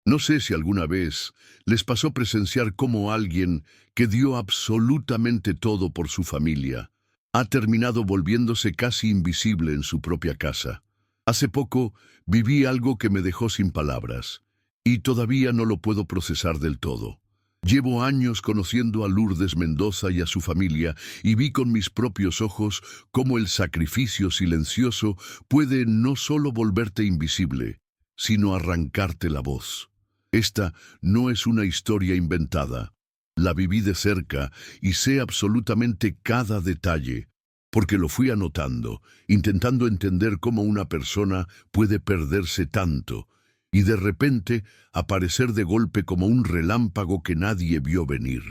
No sé si alguna vez les pasó presenciar cómo alguien que dio absolutamente todo por su familia ha terminado volviéndose casi invisible en su propia casa. Hace poco viví algo que me dejó sin palabras y todavía no lo puedo procesar del todo. Llevo años conociendo a Lourdes Mendoza y a su familia y vi con mis propios ojos cómo el sacrificio silencioso puede no solo volverte invisible, sino arrancarte la voz. Esta no es una historia inventada. La viví de cerca y sé absolutamente cada detalle, porque lo fui anotando, intentando entender cómo una persona puede perderse tanto y de repente aparecer de golpe como un relámpago que nadie vio venir.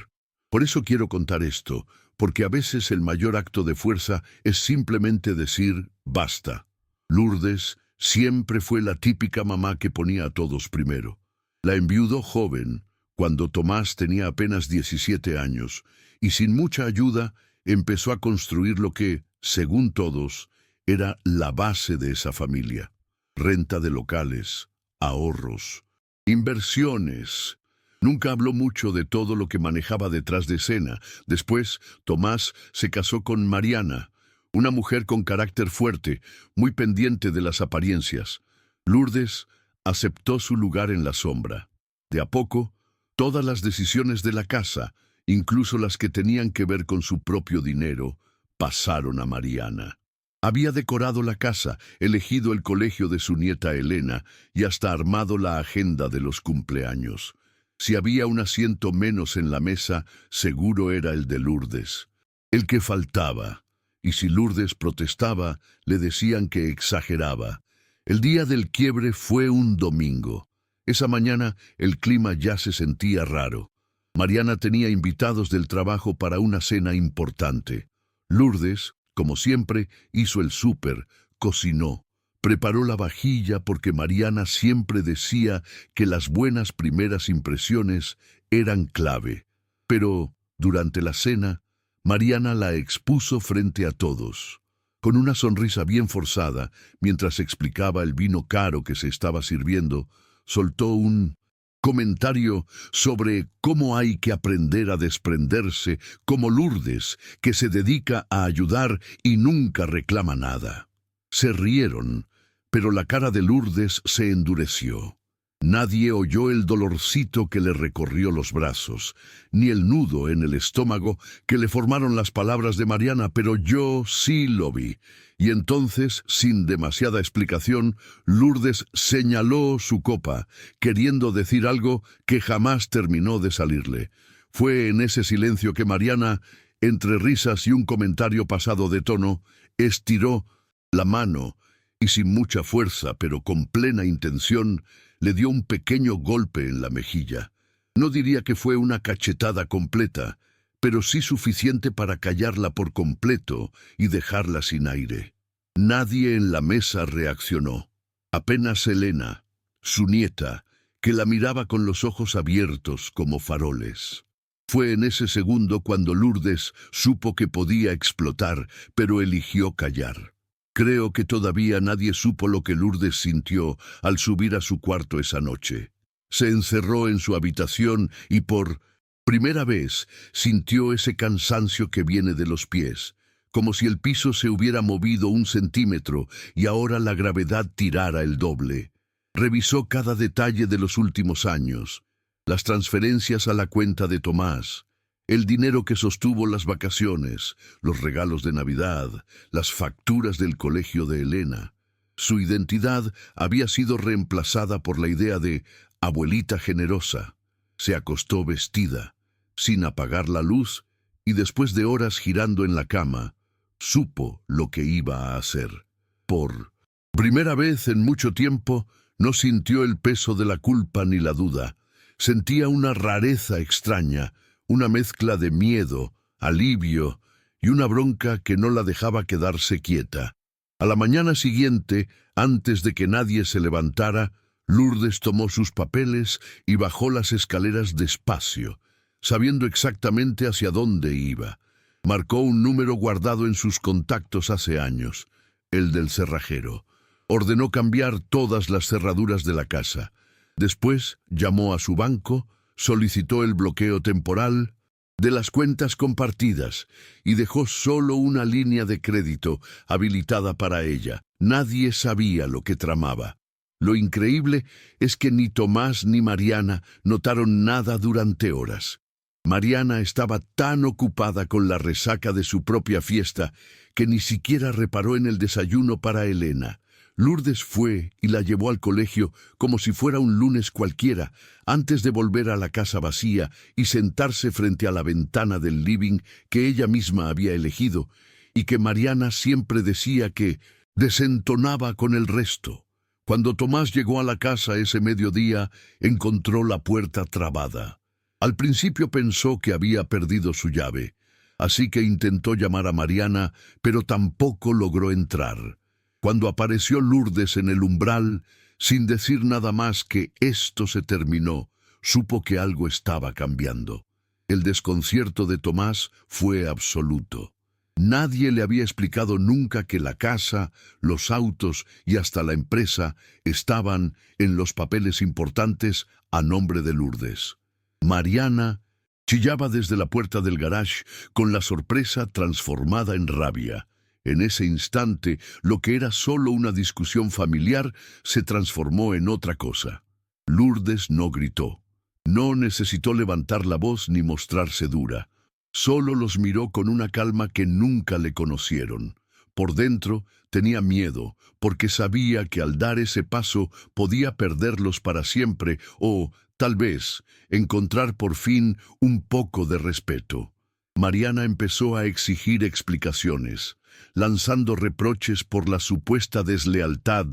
Por eso quiero contar esto, porque a veces el mayor acto de fuerza es simplemente decir basta. Lourdes siempre fue la típica mamá que ponía a todos primero. La enviudó joven, cuando Tomás tenía apenas 17 años, y sin mucha ayuda empezó a construir lo que, según todos, era la base de esa familia. Renta de locales, ahorros, inversiones. Nunca habló mucho de todo lo que manejaba detrás de escena. Después, Tomás se casó con Mariana, una mujer con carácter fuerte, muy pendiente de las apariencias. Lourdes aceptó su lugar en la sombra. De a poco, todas las decisiones de la casa, incluso las que tenían que ver con su propio dinero, pasaron a Mariana. Había decorado la casa, elegido el colegio de su nieta Elena y hasta armado la agenda de los cumpleaños. Si había un asiento menos en la mesa, seguro era el de Lourdes, el que faltaba. Y si Lourdes protestaba, le decían que exageraba. El día del quiebre fue un domingo. Esa mañana el clima ya se sentía raro. Mariana tenía invitados del trabajo para una cena importante. Lourdes, como siempre, hizo el súper, cocinó, preparó la vajilla porque Mariana siempre decía que las buenas primeras impresiones eran clave. Pero, durante la cena, Mariana la expuso frente a todos. Con una sonrisa bien forzada, mientras explicaba el vino caro que se estaba sirviendo, soltó un comentario sobre cómo hay que aprender a desprenderse como Lourdes, que se dedica a ayudar y nunca reclama nada. Se rieron, pero la cara de Lourdes se endureció. Nadie oyó el dolorcito que le recorrió los brazos, ni el nudo en el estómago que le formaron las palabras de Mariana, pero yo sí lo vi. Y entonces, sin demasiada explicación, Lourdes señaló su copa, queriendo decir algo que jamás terminó de salirle. Fue en ese silencio que Mariana, entre risas y un comentario pasado de tono, estiró la mano y sin mucha fuerza, pero con plena intención, le dio un pequeño golpe en la mejilla. No diría que fue una cachetada completa, pero sí suficiente para callarla por completo y dejarla sin aire. Nadie en la mesa reaccionó. Apenas Elena, su nieta, que la miraba con los ojos abiertos como faroles. Fue en ese segundo cuando Lourdes supo que podía explotar, pero eligió callar. Creo que todavía nadie supo lo que Lourdes sintió al subir a su cuarto esa noche. Se encerró en su habitación y por primera vez sintió ese cansancio que viene de los pies, como si el piso se hubiera movido 1 centímetro y ahora la gravedad tirara el doble. Revisó cada detalle de los últimos años, las transferencias a la cuenta de Tomás, el dinero que sostuvo las vacaciones, los regalos de Navidad, las facturas del colegio de Elena. Su identidad había sido reemplazada por la idea de abuelita generosa. Se acostó vestida, sin apagar la luz, y después de horas girando en la cama, supo lo que iba a hacer. Por primera vez en mucho tiempo, no sintió el peso de la culpa ni la duda. Sentía una rareza extraña, una mezcla de miedo, alivio y una bronca que no la dejaba quedarse quieta. A la mañana siguiente, antes de que nadie se levantara, Lourdes tomó sus papeles y bajó las escaleras despacio, sabiendo exactamente hacia dónde iba. Marcó un número guardado en sus contactos hace años, el del cerrajero. Ordenó cambiar todas las cerraduras de la casa. Después llamó a su banco, solicitó el bloqueo temporal de las cuentas compartidas y dejó solo una línea de crédito habilitada para ella. Nadie sabía lo que tramaba. Lo increíble es que ni Tomás ni Mariana notaron nada durante horas. Mariana estaba tan ocupada con la resaca de su propia fiesta que ni siquiera reparó en el desayuno para Elena. Lourdes fue y la llevó al colegio como si fuera un lunes cualquiera, antes de volver a la casa vacía y sentarse frente a la ventana del living que ella misma había elegido, y que Mariana siempre decía que desentonaba con el resto. Cuando Tomás llegó a la casa ese mediodía, encontró la puerta trabada. Al principio pensó que había perdido su llave, así que intentó llamar a Mariana, pero tampoco logró entrar. Cuando apareció Lourdes en el umbral, sin decir nada más que esto se terminó, supo que algo estaba cambiando. El desconcierto de Tomás fue absoluto. Nadie le había explicado nunca que la casa, los autos y hasta la empresa estaban en los papeles importantes a nombre de Lourdes. Mariana chillaba desde la puerta del garage con la sorpresa transformada en rabia. En ese instante, lo que era solo una discusión familiar se transformó en otra cosa. Lourdes no gritó. No necesitó levantar la voz ni mostrarse dura. Solo los miró con una calma que nunca le conocieron. Por dentro tenía miedo, porque sabía que al dar ese paso podía perderlos para siempre o, tal vez, encontrar por fin un poco de respeto. Mariana empezó a exigir explicaciones, lanzando reproches por la supuesta deslealtad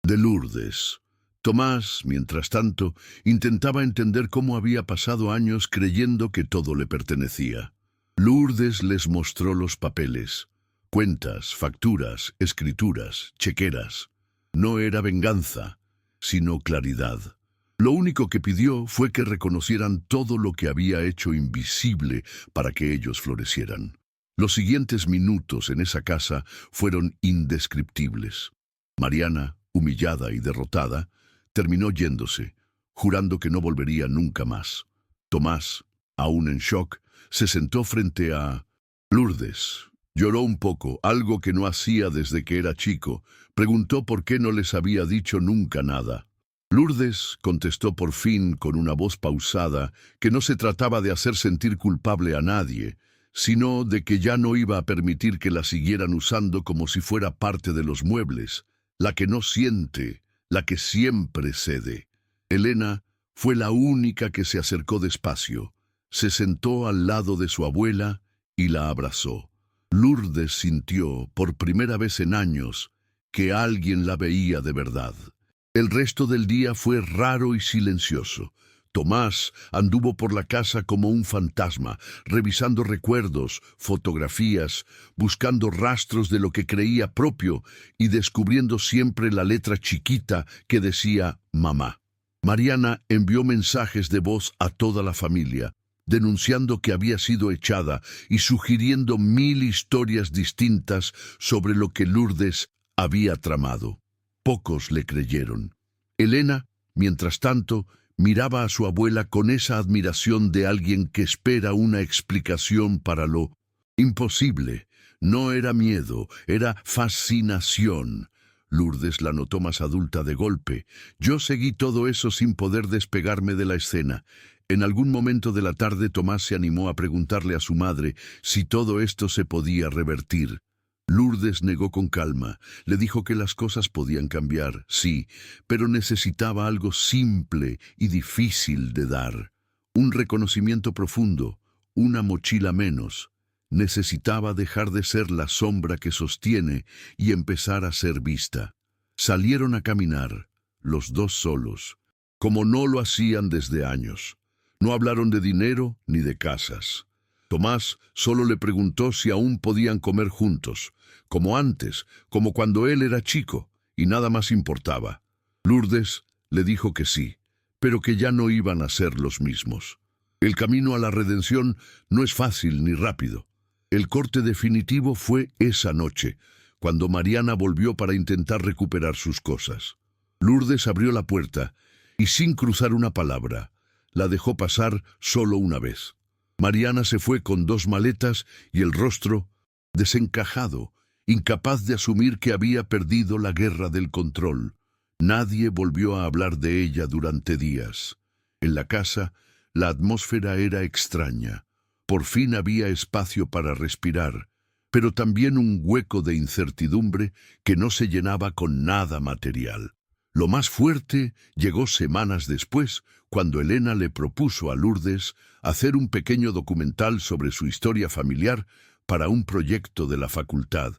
de Lourdes. Tomás, mientras tanto, intentaba entender cómo había pasado años creyendo que todo le pertenecía. Lourdes les mostró los papeles, cuentas, facturas, escrituras, chequeras. No era venganza, sino claridad. Lo único que pidió fue que reconocieran todo lo que había hecho invisible para que ellos florecieran. Los siguientes minutos en esa casa fueron indescriptibles. Mariana, humillada y derrotada, terminó yéndose, jurando que no volvería nunca más. Tomás, aún en shock, se sentó frente a Lourdes. Lloró un poco, algo que no hacía desde que era chico. Preguntó por qué no les había dicho nunca nada. Lourdes contestó por fin con una voz pausada que no se trataba de hacer sentir culpable a nadie, sino de que ya no iba a permitir que la siguieran usando como si fuera parte de los muebles, la que no siente, la que siempre cede. Elena fue la única que se acercó despacio, se sentó al lado de su abuela y la abrazó. Lourdes sintió, por primera vez en años, que alguien la veía de verdad. El resto del día fue raro y silencioso. Tomás anduvo por la casa como un fantasma, revisando recuerdos, fotografías, buscando rastros de lo que creía propio y descubriendo siempre la letra chiquita que decía mamá. Mariana envió mensajes de voz a toda la familia, denunciando que había sido echada y sugiriendo 1000 historias distintas sobre lo que Lourdes había tramado. Pocos le creyeron. Elena, mientras tanto, miraba a su abuela con esa admiración de alguien que espera una explicación para lo imposible. No era miedo, era fascinación. Lourdes la notó más adulta de golpe. Yo seguí todo eso sin poder despegarme de la escena. En algún momento de la tarde Tomás se animó a preguntarle a su madre si todo esto se podía revertir. Lourdes negó con calma. Le dijo que las cosas podían cambiar, sí, pero necesitaba algo simple y difícil de dar. Un reconocimiento profundo, una mochila menos. Necesitaba dejar de ser la sombra que sostiene y empezar a ser vista. Salieron a caminar, los dos solos, como no lo hacían desde años. No hablaron de dinero ni de casas. Tomás solo le preguntó si aún podían comer juntos, como antes, como cuando él era chico, y nada más importaba. Lourdes le dijo que sí, pero que ya no iban a ser los mismos. El camino a la redención no es fácil ni rápido. El corte definitivo fue esa noche, cuando Mariana volvió para intentar recuperar sus cosas. Lourdes abrió la puerta y sin cruzar una palabra. La dejó pasar solo una vez. Mariana se fue con 2 maletas y el rostro desencajado, incapaz de asumir que había perdido la guerra del control. Nadie volvió a hablar de ella durante días. En la casa, la atmósfera era extraña. Por fin había espacio para respirar, pero también un hueco de incertidumbre que no se llenaba con nada material. Lo más fuerte llegó semanas después, cuando Elena le propuso a Lourdes hacer un pequeño documental sobre su historia familiar para un proyecto de la facultad.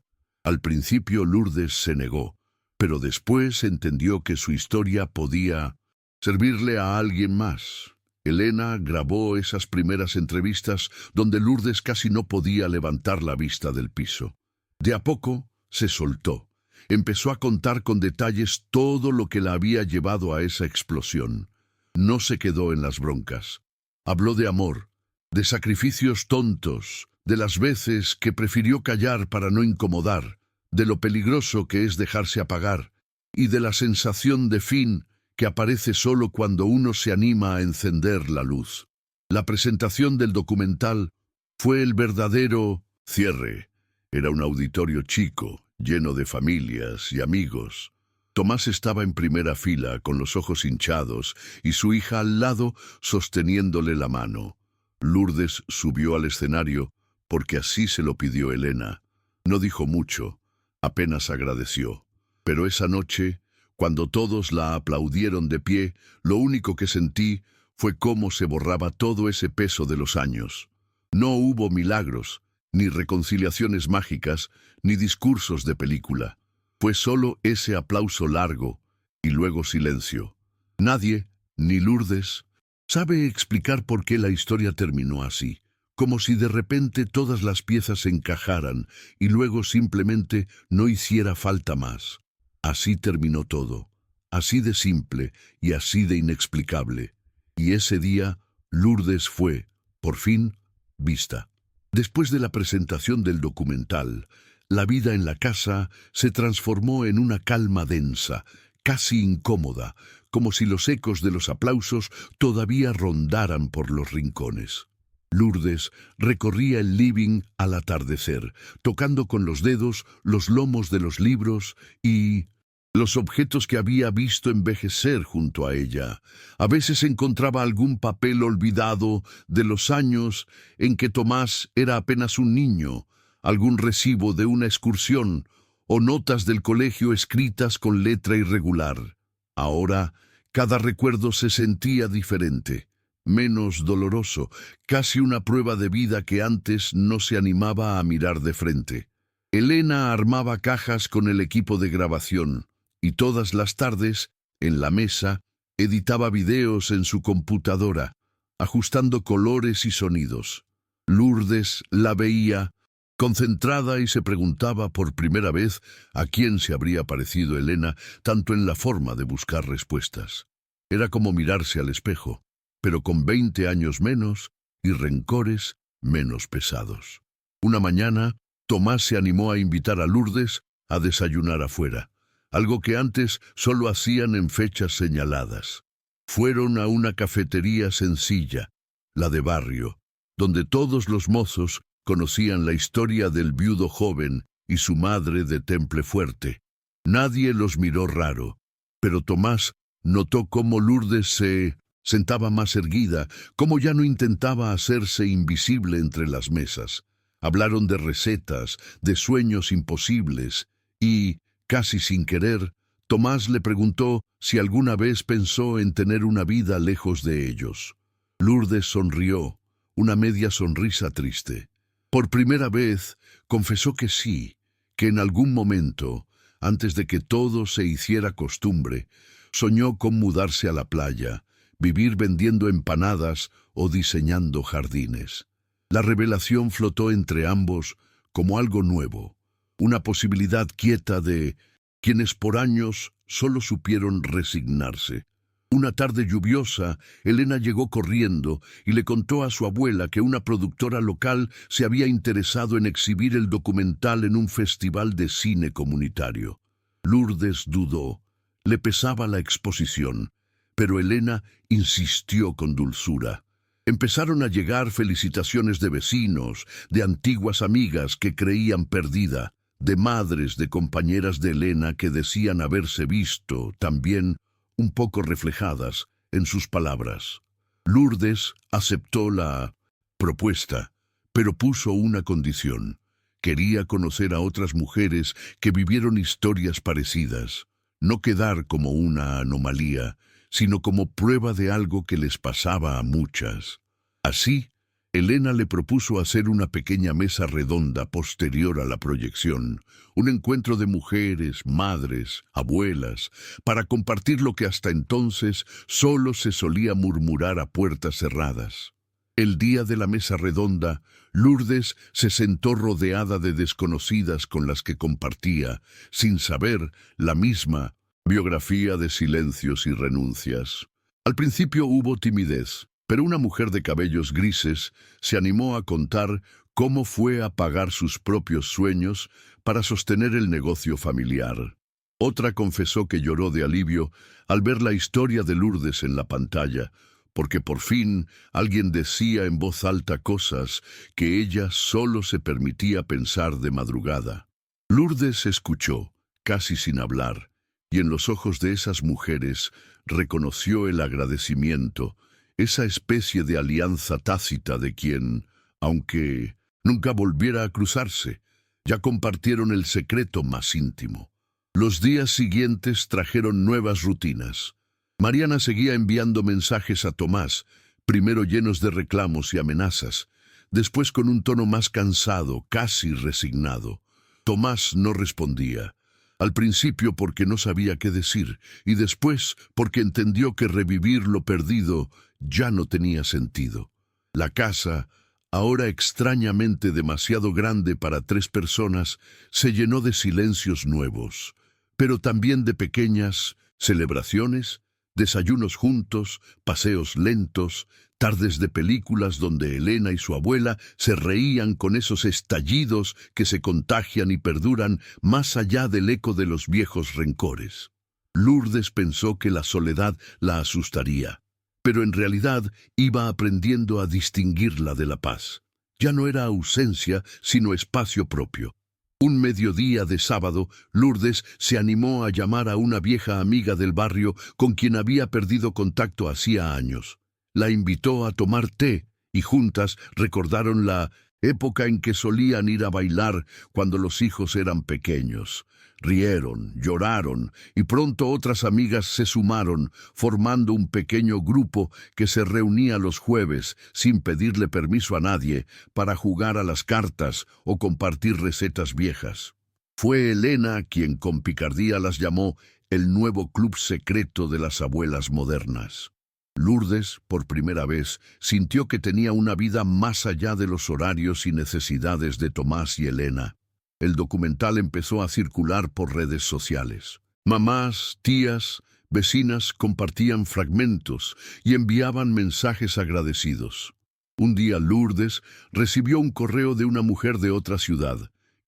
Al principio Lourdes se negó, pero después entendió que su historia podía servirle a alguien más. Elena grabó esas primeras entrevistas donde Lourdes casi no podía levantar la vista del piso. De a poco se soltó. Empezó a contar con detalles todo lo que la había llevado a esa explosión. No se quedó en las broncas. Habló de amor, de sacrificios tontos, de las veces que prefirió callar para no incomodar, de lo peligroso que es dejarse apagar, y de la sensación de fin que aparece solo cuando uno se anima a encender la luz. La presentación del documental fue el verdadero cierre. Era un auditorio chico, lleno de familias y amigos. Tomás estaba en primera fila, con los ojos hinchados, y su hija al lado, sosteniéndole la mano. Lourdes subió al escenario, porque así se lo pidió Elena. No dijo mucho, apenas agradeció. Pero esa noche, cuando todos la aplaudieron de pie, lo único que sentí fue cómo se borraba todo ese peso de los años. No hubo milagros, ni reconciliaciones mágicas, ni discursos de película. Fue solo ese aplauso largo y luego silencio. Nadie, ni Lourdes, sabe explicar por qué la historia terminó así, como si de repente todas las piezas encajaran y luego simplemente no hiciera falta más. Así terminó todo, así de simple y así de inexplicable. Y ese día, Lourdes fue, por fin, vista. Después de la presentación del documental, la vida en la casa se transformó en una calma densa, casi incómoda, como si los ecos de los aplausos todavía rondaran por los rincones. Lourdes recorría el living al atardecer, tocando con los dedos los lomos de los libros y los objetos que había visto envejecer junto a ella. A veces encontraba algún papel olvidado de los años en que Tomás era apenas un niño, algún recibo de una excursión o notas del colegio escritas con letra irregular. Ahora, cada recuerdo se sentía diferente, menos doloroso, casi una prueba de vida que antes no se animaba a mirar de frente. Elena armaba cajas con el equipo de grabación y todas las tardes, en la mesa, editaba videos en su computadora, ajustando colores y sonidos. Lourdes la veía, concentrada, y se preguntaba por primera vez a quién se habría parecido Elena, tanto en la forma de buscar respuestas. Era como mirarse al espejo, pero con 20 años menos y rencores menos pesados. Una mañana, Tomás se animó a invitar a Lourdes a desayunar afuera, algo que antes solo hacían en fechas señaladas. Fueron a una cafetería sencilla, la de barrio, donde todos los mozos conocían la historia del viudo joven y su madre de temple fuerte. Nadie los miró raro, pero Tomás notó cómo Lourdes se sentaba más erguida, cómo ya no intentaba hacerse invisible entre las mesas. Hablaron de recetas, de sueños imposibles y, casi sin querer, Tomás le preguntó si alguna vez pensó en tener una vida lejos de ellos. Lourdes sonrió, una media sonrisa triste. Por primera vez confesó que sí, que en algún momento, antes de que todo se hiciera costumbre, soñó con mudarse a la playa, vivir vendiendo empanadas o diseñando jardines. La revelación flotó entre ambos como algo nuevo, una posibilidad quieta de quienes por años solo supieron resignarse. Una tarde lluviosa, Elena llegó corriendo y le contó a su abuela que una productora local se había interesado en exhibir el documental en un festival de cine comunitario. Lourdes dudó. Le pesaba la exposición, pero Elena insistió con dulzura. Empezaron a llegar felicitaciones de vecinos, de antiguas amigas que creían perdida, de madres de compañeras de Elena que decían haberse visto, también un poco reflejadas, en sus palabras. Lourdes aceptó la propuesta, pero puso una condición. Quería conocer a otras mujeres que vivieron historias parecidas, no quedar como una anomalía, sino como prueba de algo que les pasaba a muchas. Así, Elena le propuso hacer una pequeña mesa redonda posterior a la proyección, un encuentro de mujeres, madres, abuelas, para compartir lo que hasta entonces solo se solía murmurar a puertas cerradas. El día de la mesa redonda, Lourdes se sentó rodeada de desconocidas con las que compartía, sin saber, la misma biografía de silencios y renuncias. Al principio hubo timidez, pero una mujer de cabellos grises se animó a contar cómo fue a pagar sus propios sueños para sostener el negocio familiar. Otra confesó que lloró de alivio al ver la historia de Lourdes en la pantalla, porque por fin alguien decía en voz alta cosas que ella solo se permitía pensar de madrugada. Lourdes escuchó, casi sin hablar, y en los ojos de esas mujeres reconoció el agradecimiento, esa especie de alianza tácita de quien, aunque nunca volviera a cruzarse, ya compartieron el secreto más íntimo. Los días siguientes trajeron nuevas rutinas. Mariana seguía enviando mensajes a Tomás, primero llenos de reclamos y amenazas, después con un tono más cansado, casi resignado. Tomás no respondía, al principio porque no sabía qué decir, y después porque entendió que revivir lo perdido ya no tenía sentido. La casa, ahora extrañamente demasiado grande para 3 personas, se llenó de silencios nuevos, pero también de pequeñas celebraciones, desayunos juntos, paseos lentos, tardes de películas donde Elena y su abuela se reían con esos estallidos que se contagian y perduran más allá del eco de los viejos rencores. Lourdes pensó que la soledad la asustaría, pero en realidad iba aprendiendo a distinguirla de la paz. Ya no era ausencia, sino espacio propio. Un mediodía de sábado, Lourdes se animó a llamar a una vieja amiga del barrio con quien había perdido contacto hacía años. La invitó a tomar té y juntas recordaron la época en que solían ir a bailar cuando los hijos eran pequeños. Rieron, lloraron y pronto otras amigas se sumaron, formando un pequeño grupo que se reunía los jueves, sin pedirle permiso a nadie, para jugar a las cartas o compartir recetas viejas. Fue Elena quien con picardía las llamó el nuevo club secreto de las abuelas modernas. Lourdes, por primera vez, sintió que tenía una vida más allá de los horarios y necesidades de Tomás y Elena. El documental empezó a circular por redes sociales. Mamás, tías, vecinas compartían fragmentos y enviaban mensajes agradecidos. Un día Lourdes recibió un correo de una mujer de otra ciudad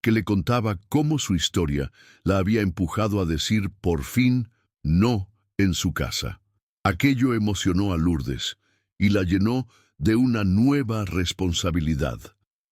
que le contaba cómo su historia la había empujado a decir por fin no en su casa. Aquello emocionó a Lourdes y la llenó de una nueva responsabilidad.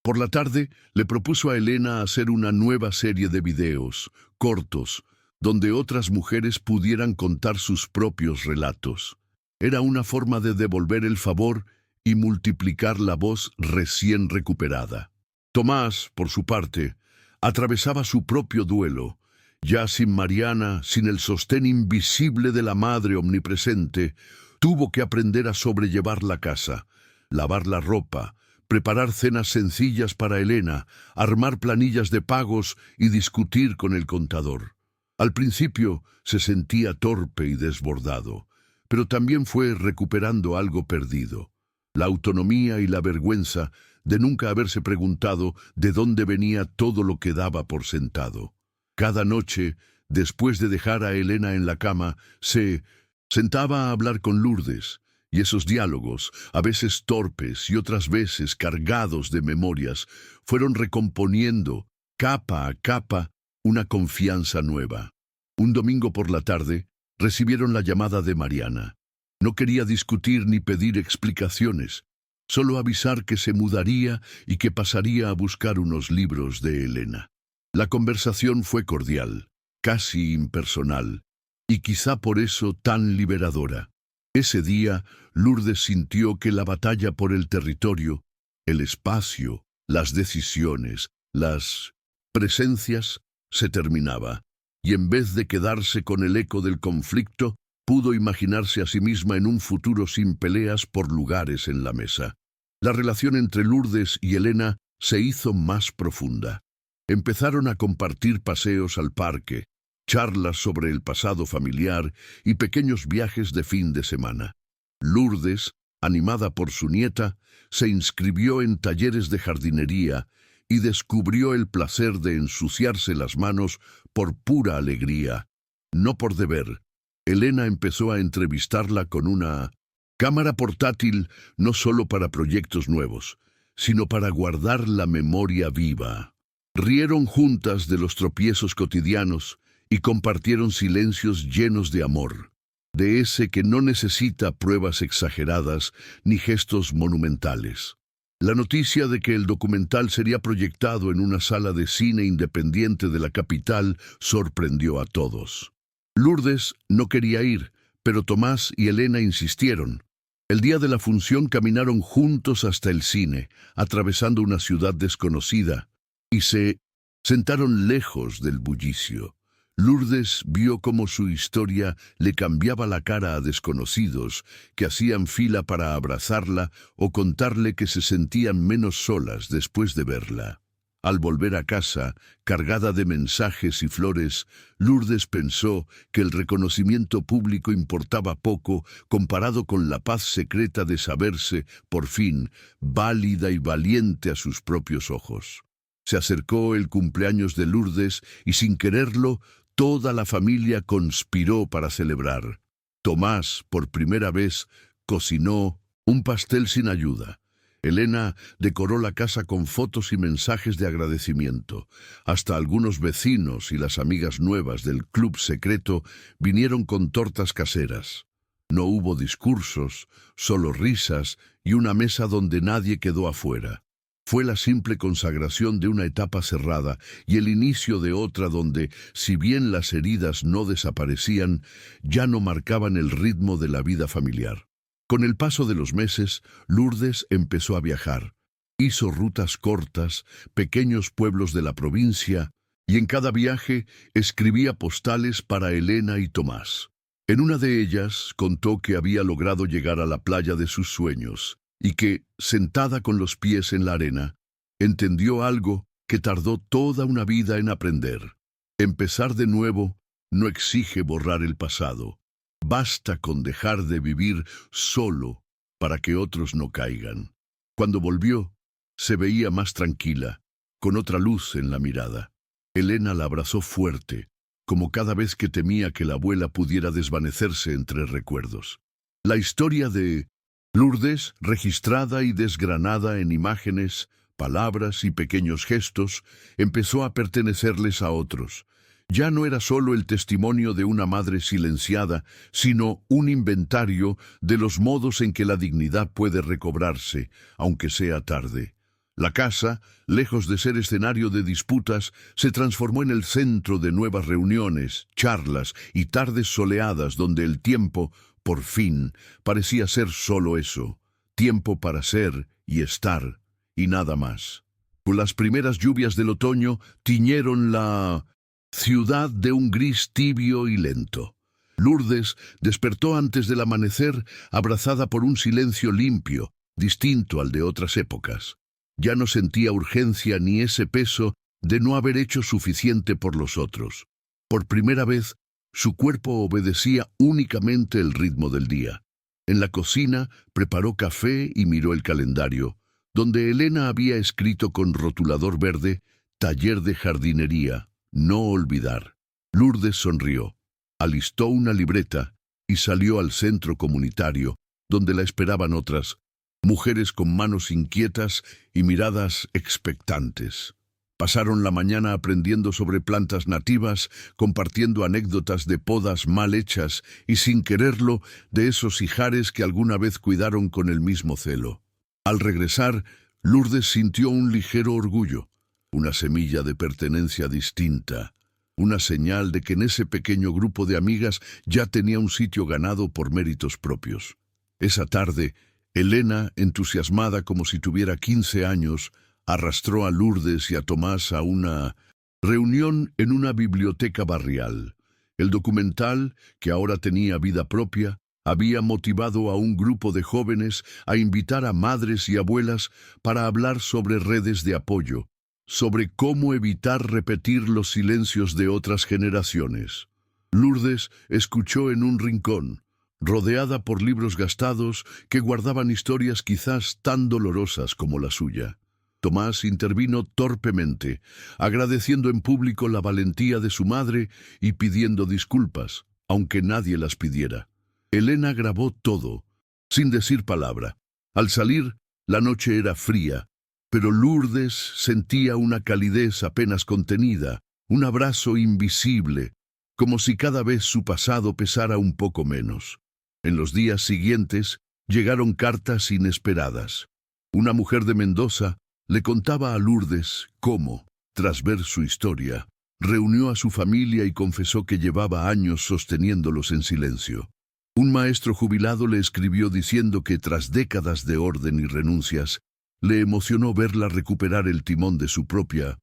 Por la tarde, le propuso a Elena hacer una nueva serie de videos, cortos, donde otras mujeres pudieran contar sus propios relatos. Era una forma de devolver el favor y multiplicar la voz recién recuperada. Tomás, por su parte, atravesaba su propio duelo. Ya sin Mariana, sin el sostén invisible de la madre omnipresente, tuvo que aprender a sobrellevar la casa, lavar la ropa, preparar cenas sencillas para Elena, armar planillas de pagos y discutir con el contador. Al principio se sentía torpe y desbordado, pero también fue recuperando algo perdido. La autonomía y la vergüenza de nunca haberse preguntado de dónde venía todo lo que daba por sentado. Cada noche, después de dejar a Elena en la cama, se sentaba a hablar con Lourdes, y esos diálogos, a veces torpes y otras veces cargados de memorias, fueron recomponiendo, capa a capa, una confianza nueva. Un domingo por la tarde, recibieron la llamada de Mariana. No quería discutir ni pedir explicaciones, solo avisar que se mudaría y que pasaría a buscar unos libros de Elena. La conversación fue cordial, casi impersonal, y quizá por eso tan liberadora. Ese día, Lourdes sintió que la batalla por el territorio, el espacio, las decisiones, las presencias, se terminaba, y en vez de quedarse con el eco del conflicto, pudo imaginarse a sí misma en un futuro sin peleas por lugares en la mesa. La relación entre Lourdes y Elena se hizo más profunda. Empezaron a compartir paseos al parque, charlas sobre el pasado familiar y pequeños viajes de fin de semana. Lourdes, animada por su nieta, se inscribió en talleres de jardinería y descubrió el placer de ensuciarse las manos por pura alegría, no por deber. Elena empezó a entrevistarla con una cámara portátil, no solo para proyectos nuevos, sino para guardar la memoria viva. Rieron juntas de los tropiezos cotidianos y compartieron silencios llenos de amor, de ese que no necesita pruebas exageradas ni gestos monumentales. La noticia de que el documental sería proyectado en una sala de cine independiente de la capital sorprendió a todos. Lourdes no quería ir, pero Tomás y Elena insistieron. El día de la función caminaron juntos hasta el cine, atravesando una ciudad desconocida, y se sentaron lejos del bullicio. Lourdes vio cómo su historia le cambiaba la cara a desconocidos que hacían fila para abrazarla o contarle que se sentían menos solas después de verla. Al volver a casa, cargada de mensajes y flores, Lourdes pensó que el reconocimiento público importaba poco comparado con la paz secreta de saberse, por fin, válida y valiente a sus propios ojos. Se acercó el cumpleaños de Lourdes y, sin quererlo, toda la familia conspiró para celebrar. Tomás, por primera vez, cocinó un pastel sin ayuda. Elena decoró la casa con fotos y mensajes de agradecimiento. Hasta algunos vecinos y las amigas nuevas del club secreto vinieron con tortas caseras. No hubo discursos, solo risas y una mesa donde nadie quedó afuera. Fue la simple consagración de una etapa cerrada y el inicio de otra donde, si bien las heridas no desaparecían, ya no marcaban el ritmo de la vida familiar. Con el paso de los meses, Lourdes empezó a viajar. Hizo rutas cortas, pequeños pueblos de la provincia, y en cada viaje escribía postales para Elena y Tomás. En una de ellas contó que había logrado llegar a la playa de sus sueños, y que, sentada con los pies en la arena, entendió algo que tardó toda una vida en aprender. Empezar de nuevo no exige borrar el pasado. Basta con dejar de vivir solo para que otros no caigan. Cuando volvió, se veía más tranquila, con otra luz en la mirada. Elena la abrazó fuerte, como cada vez que temía que la abuela pudiera desvanecerse entre recuerdos. La historia de Lourdes, registrada y desgranada en imágenes, palabras y pequeños gestos, empezó a pertenecerles a otros. Ya no era solo el testimonio de una madre silenciada, sino un inventario de los modos en que la dignidad puede recobrarse, aunque sea tarde. La casa, lejos de ser escenario de disputas, se transformó en el centro de nuevas reuniones, charlas y tardes soleadas donde el tiempo, por fin, parecía ser solo eso, tiempo para ser y estar, y nada más. Con las primeras lluvias del otoño tiñeron la ciudad de un gris tibio y lento. Lourdes despertó antes del amanecer, abrazada por un silencio limpio, distinto al de otras épocas. Ya no sentía urgencia ni ese peso de no haber hecho suficiente por los otros. Por primera vez, su cuerpo obedecía únicamente el ritmo del día. En la cocina preparó café y miró el calendario, donde Elena había escrito con rotulador verde, taller de jardinería, no olvidar. Lourdes sonrió, alistó una libreta y salió al centro comunitario, donde la esperaban otras, mujeres con manos inquietas y miradas expectantes. Pasaron la mañana aprendiendo sobre plantas nativas, compartiendo anécdotas de podas mal hechas y, sin quererlo, de esos ijares que alguna vez cuidaron con el mismo celo. Al regresar, Lourdes sintió un ligero orgullo, una semilla de pertenencia distinta, una señal de que en ese pequeño grupo de amigas ya tenía un sitio ganado por méritos propios. Esa tarde, Elena, entusiasmada como si tuviera 15 años, arrastró a Lourdes y a Tomás a una reunión en una biblioteca barrial. El documental, que ahora tenía vida propia, había motivado a un grupo de jóvenes a invitar a madres y abuelas para hablar sobre redes de apoyo, sobre cómo evitar repetir los silencios de otras generaciones. Lourdes escuchó en un rincón, rodeada por libros gastados que guardaban historias quizás tan dolorosas como la suya. Tomás intervino torpemente, agradeciendo en público la valentía de su madre y pidiendo disculpas, aunque nadie las pidiera. Elena grabó todo, sin decir palabra. Al salir, la noche era fría, pero Lourdes sentía una calidez apenas contenida, un abrazo invisible, como si cada vez su pasado pesara un poco menos. En los días siguientes llegaron cartas inesperadas. Una mujer de Mendoza le contaba a Lourdes cómo, tras ver su historia, reunió a su familia y confesó que llevaba años sosteniéndolos en silencio. Un maestro jubilado le escribió diciendo que tras décadas de orden y renuncias, le emocionó verla recuperar el timón de su propia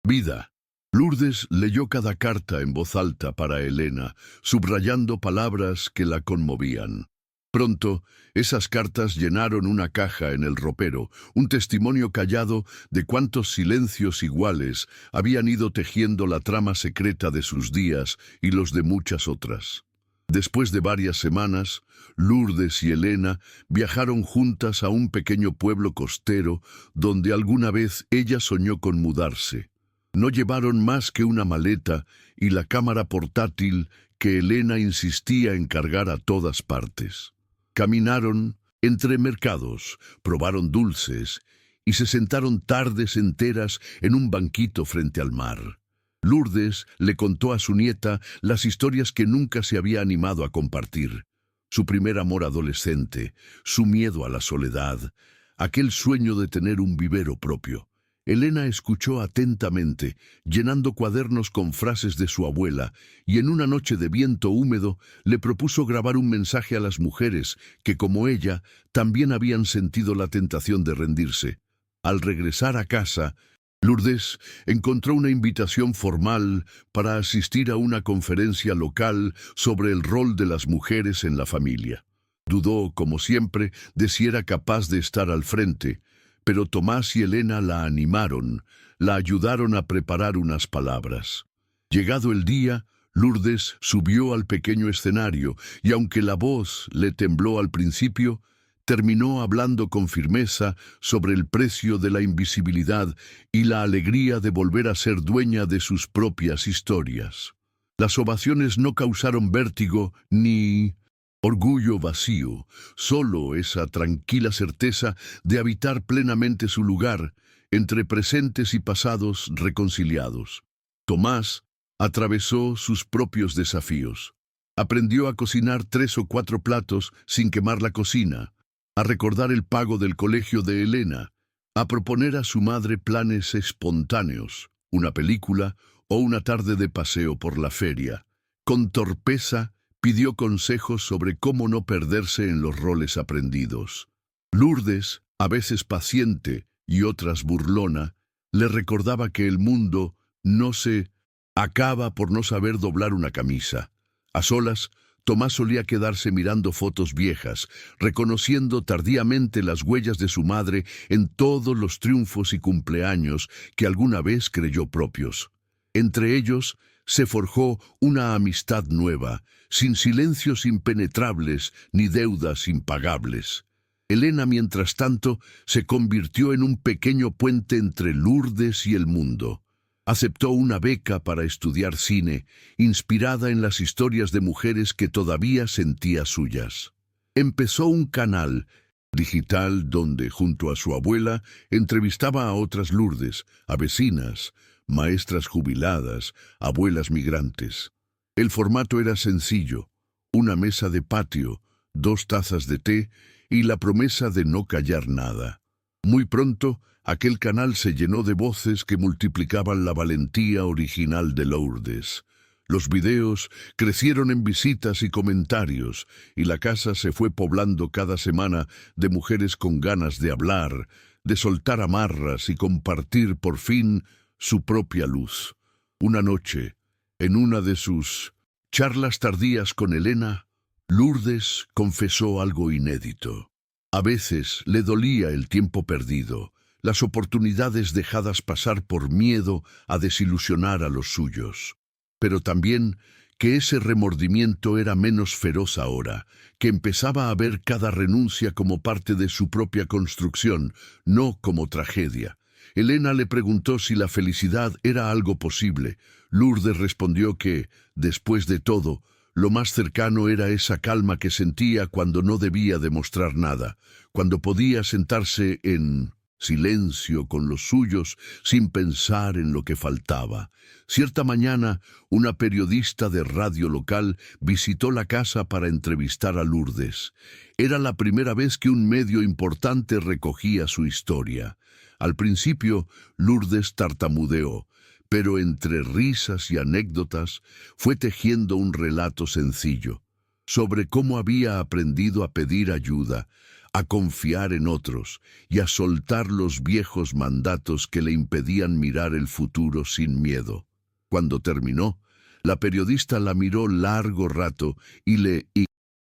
vida. Lourdes leyó cada carta en voz alta para Elena, subrayando palabras que la conmovían. Pronto, esas cartas llenaron una caja en el ropero, un testimonio callado de cuántos silencios iguales habían ido tejiendo la trama secreta de sus días y los de muchas otras. Después de varias semanas, Lourdes y Elena viajaron juntas a un pequeño pueblo costero donde alguna vez ella soñó con mudarse. No llevaron más que una maleta y la cámara portátil que Elena insistía en cargar a todas partes. Caminaron entre mercados, probaron dulces y se sentaron tardes enteras en un banquito frente al mar. Lourdes le contó a su nieta las historias que nunca se había animado a compartir. Su primer amor adolescente, su miedo a la soledad, aquel sueño de tener un vivero propio. Elena escuchó atentamente, llenando cuadernos con frases de su abuela, y en una noche de viento húmedo le propuso grabar un mensaje a las mujeres que, como ella, también habían sentido la tentación de rendirse. Al regresar a casa, Lourdes encontró una invitación formal para asistir a una conferencia local sobre el rol de las mujeres en la familia. Dudó, como siempre, de si era capaz de estar al frente, pero Tomás y Elena la animaron, la ayudaron a preparar unas palabras. Llegado el día, Lourdes subió al pequeño escenario y, aunque la voz le tembló al principio, terminó hablando con firmeza sobre el precio de la invisibilidad y la alegría de volver a ser dueña de sus propias historias. Las ovaciones no causaron vértigo ni orgullo vacío, solo esa tranquila certeza de habitar plenamente su lugar entre presentes y pasados reconciliados. Tomás atravesó sus propios desafíos. Aprendió a cocinar 3 o 4 platos sin quemar la cocina, a recordar el pago del colegio de Elena, a proponer a su madre planes espontáneos, una película o una tarde de paseo por la feria. Con torpeza, pidió consejos sobre cómo no perderse en los roles aprendidos. Lourdes, a veces paciente y otras burlona, le recordaba que el mundo no se acaba por no saber doblar una camisa. A solas, Tomás solía quedarse mirando fotos viejas, reconociendo tardíamente las huellas de su madre en todos los triunfos y cumpleaños que alguna vez creyó propios. Entre ellos, se forjó una amistad nueva, sin silencios impenetrables ni deudas impagables. Elena, mientras tanto, se convirtió en un pequeño puente entre Lourdes y el mundo. Aceptó una beca para estudiar cine, inspirada en las historias de mujeres que todavía sentía suyas. Empezó un canal digital donde, junto a su abuela, entrevistaba a otras Lourdes, a vecinas, maestras jubiladas, abuelas migrantes. El formato era sencillo: una mesa de patio, 2 tazas de té y la promesa de no callar nada. Muy pronto, aquel canal se llenó de voces que multiplicaban la valentía original de Lourdes. Los videos crecieron en visitas y comentarios, y la casa se fue poblando cada semana de mujeres con ganas de hablar, de soltar amarras y compartir por fin su propia luz. Una noche, en una de sus charlas tardías con Elena, Lourdes confesó algo inédito. A veces le dolía el tiempo perdido, las oportunidades dejadas pasar por miedo a desilusionar a los suyos. Pero también que ese remordimiento era menos feroz ahora, que empezaba a ver cada renuncia como parte de su propia construcción, no como tragedia. Elena le preguntó si la felicidad era algo posible. Lourdes respondió que, después de todo, lo más cercano era esa calma que sentía cuando no debía demostrar nada, cuando podía sentarse en silencio con los suyos sin pensar en lo que faltaba. Cierta mañana, una periodista de radio local visitó la casa para entrevistar a Lourdes. Era la primera vez que un medio importante recogía su historia. Al principio, Lourdes tartamudeó, pero entre risas y anécdotas fue tejiendo un relato sencillo sobre cómo había aprendido a pedir ayuda, a confiar en otros y a soltar los viejos mandatos que le impedían mirar el futuro sin miedo. Cuando terminó, la periodista la miró largo rato y le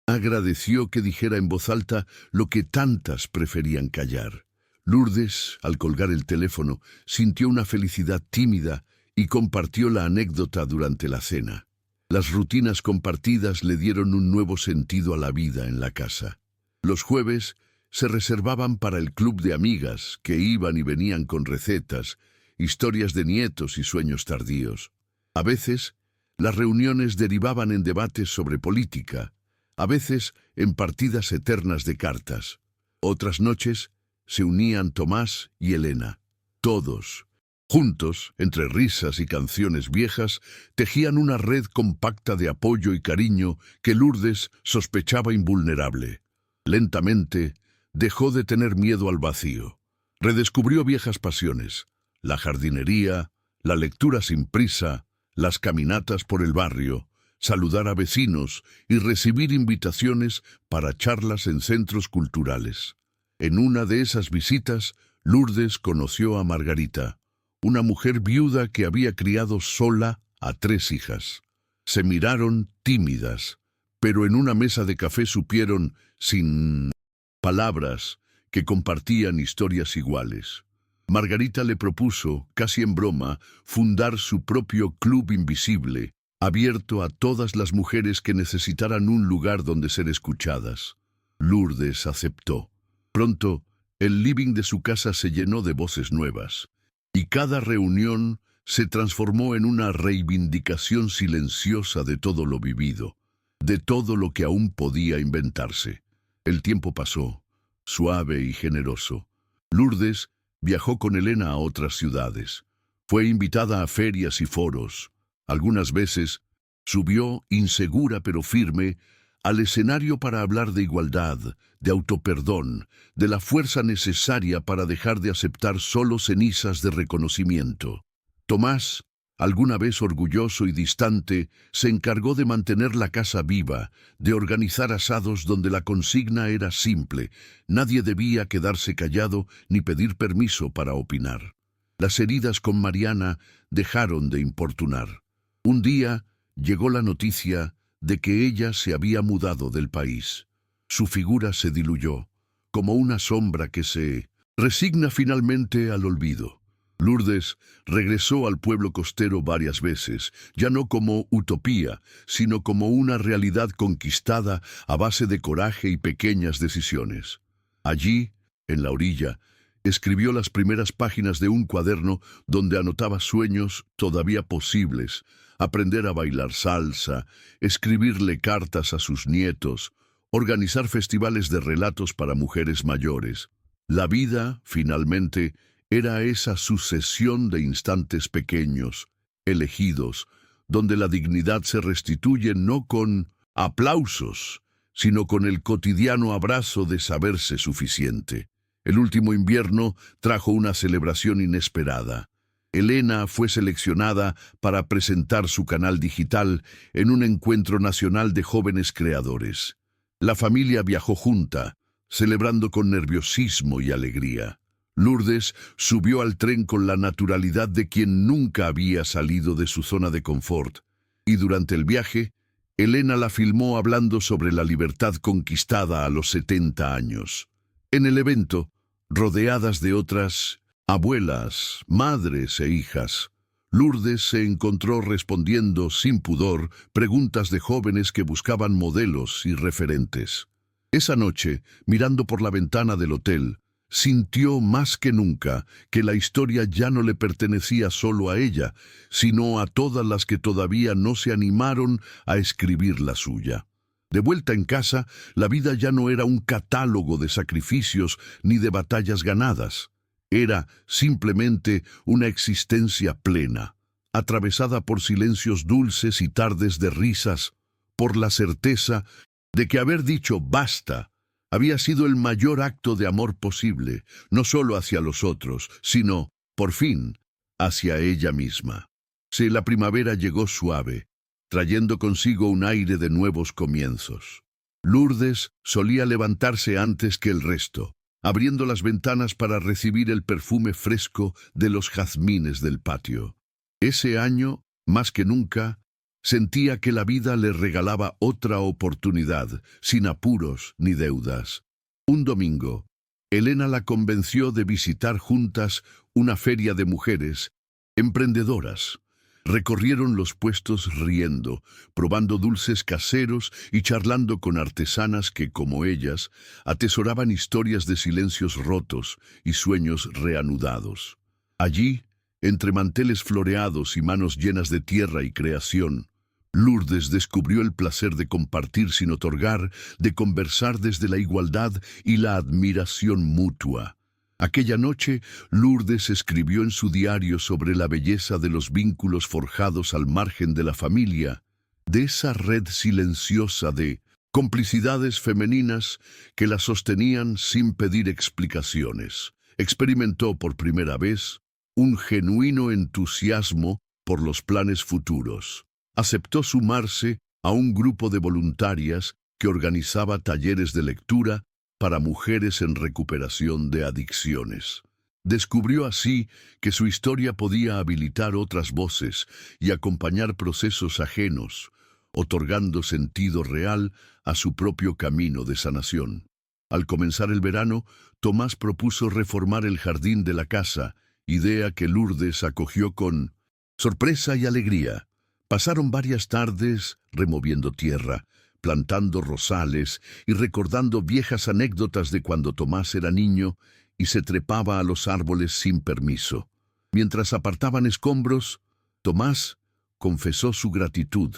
agradeció que dijera en voz alta lo que tantas preferían callar. Lourdes, al colgar el teléfono, sintió una felicidad tímida y compartió la anécdota durante la cena. Las rutinas compartidas le dieron un nuevo sentido a la vida en la casa. Los jueves se reservaban para el club de amigas que iban y venían con recetas, historias de nietos y sueños tardíos. A veces, las reuniones derivaban en debates sobre política, a veces en partidas eternas de cartas. Otras noches se unían Tomás y Elena. Todos, juntos, entre risas y canciones viejas, tejían una red compacta de apoyo y cariño que Lourdes sospechaba invulnerable. Lentamente, dejó de tener miedo al vacío. Redescubrió viejas pasiones: la jardinería, la lectura sin prisa, las caminatas por el barrio, saludar a vecinos y recibir invitaciones para charlas en centros culturales. En una de esas visitas, Lourdes conoció a Margarita, una mujer viuda que había criado sola a 3 hijas. Se miraron tímidas, pero en una mesa de café supieron, sin palabras, que compartían historias iguales. Margarita le propuso, casi en broma, fundar su propio club invisible, abierto a todas las mujeres que necesitaran un lugar donde ser escuchadas. Lourdes aceptó. Pronto, el living de su casa se llenó de voces nuevas, y cada reunión se transformó en una reivindicación silenciosa de todo lo vivido, de todo lo que aún podía inventarse. El tiempo pasó, suave y generoso. Lourdes viajó con Elena a otras ciudades. Fue invitada a ferias y foros. Algunas veces subió, insegura pero firme, al escenario para hablar de igualdad, de autoperdón, de la fuerza necesaria para dejar de aceptar solo cenizas de reconocimiento. Tomás, alguna vez orgulloso y distante, se encargó de mantener la casa viva, de organizar asados donde la consigna era simple: nadie debía quedarse callado ni pedir permiso para opinar. Las heridas con Mariana dejaron de importunar. Un día llegó la noticia de que ella se había mudado del país. Su figura se diluyó, como una sombra que se resigna finalmente al olvido. Lourdes regresó al pueblo costero varias veces, ya no como utopía, sino como una realidad conquistada a base de coraje y pequeñas decisiones. Allí, en la orilla, escribió las primeras páginas de un cuaderno donde anotaba sueños todavía posibles: aprender a bailar salsa, escribirle cartas a sus nietos organizar festivales de relatos para mujeres mayores. La vida, finalmente, era esa sucesión de instantes pequeños, elegidos, donde la dignidad se restituye no con aplausos, sino con el cotidiano abrazo de saberse suficiente. El último invierno trajo una celebración inesperada. Elena fue seleccionada para presentar su canal digital en un encuentro nacional de jóvenes creadores. La familia viajó junta, celebrando con nerviosismo y alegría. Lourdes subió al tren con la naturalidad de quien nunca había salido de su zona de confort, y durante el viaje, Elena la filmó hablando sobre la libertad conquistada a los 70 años. En el evento, rodeadas de otras abuelas, madres e hijas, Lourdes se encontró respondiendo sin pudor preguntas de jóvenes que buscaban modelos y referentes. Esa noche, mirando por la ventana del hotel, sintió más que nunca que la historia ya no le pertenecía solo a ella, sino a todas las que todavía no se animaron a escribir la suya. De vuelta en casa, la vida ya no era un catálogo de sacrificios ni de batallas ganadas. Era simplemente una existencia plena, atravesada por silencios dulces y tardes de risas, por la certeza de que haber dicho basta había sido el mayor acto de amor posible, no solo hacia los otros, sino, por fin, hacia ella misma. Sí, la primavera llegó suave, trayendo consigo un aire de nuevos comienzos. Lourdes solía levantarse antes que el resto, abriendo las ventanas para recibir el perfume fresco de los jazmines del patio. Ese año, más que nunca, sentía que la vida le regalaba otra oportunidad, sin apuros ni deudas. Un domingo, Elena la convenció de visitar juntas una feria de mujeres emprendedoras. Recorrieron los puestos riendo, probando dulces caseros y charlando con artesanas que, como ellas, atesoraban historias de silencios rotos y sueños reanudados. Allí, entre manteles floreados y manos llenas de tierra y creación, Lourdes descubrió el placer de compartir sin otorgar, de conversar desde la igualdad y la admiración mutua. Aquella noche, Lourdes escribió en su diario sobre la belleza de los vínculos forjados al margen de la familia, de esa red silenciosa de complicidades femeninas que la sostenían sin pedir explicaciones. Experimentó por primera vez un genuino entusiasmo por los planes futuros. Aceptó sumarse a un grupo de voluntarias que organizaba talleres de lectura para mujeres en recuperación de adicciones. Descubrió así que su historia podía habilitar otras voces y acompañar procesos ajenos, otorgando sentido real a su propio camino de sanación. Al comenzar el verano, Tomás propuso reformar el jardín de la casa, idea que Lourdes acogió con sorpresa y alegría. Pasaron varias tardes removiendo tierra, plantando rosales y recordando viejas anécdotas de cuando Tomás era niño y se trepaba a los árboles sin permiso. Mientras apartaban escombros, Tomás confesó su gratitud,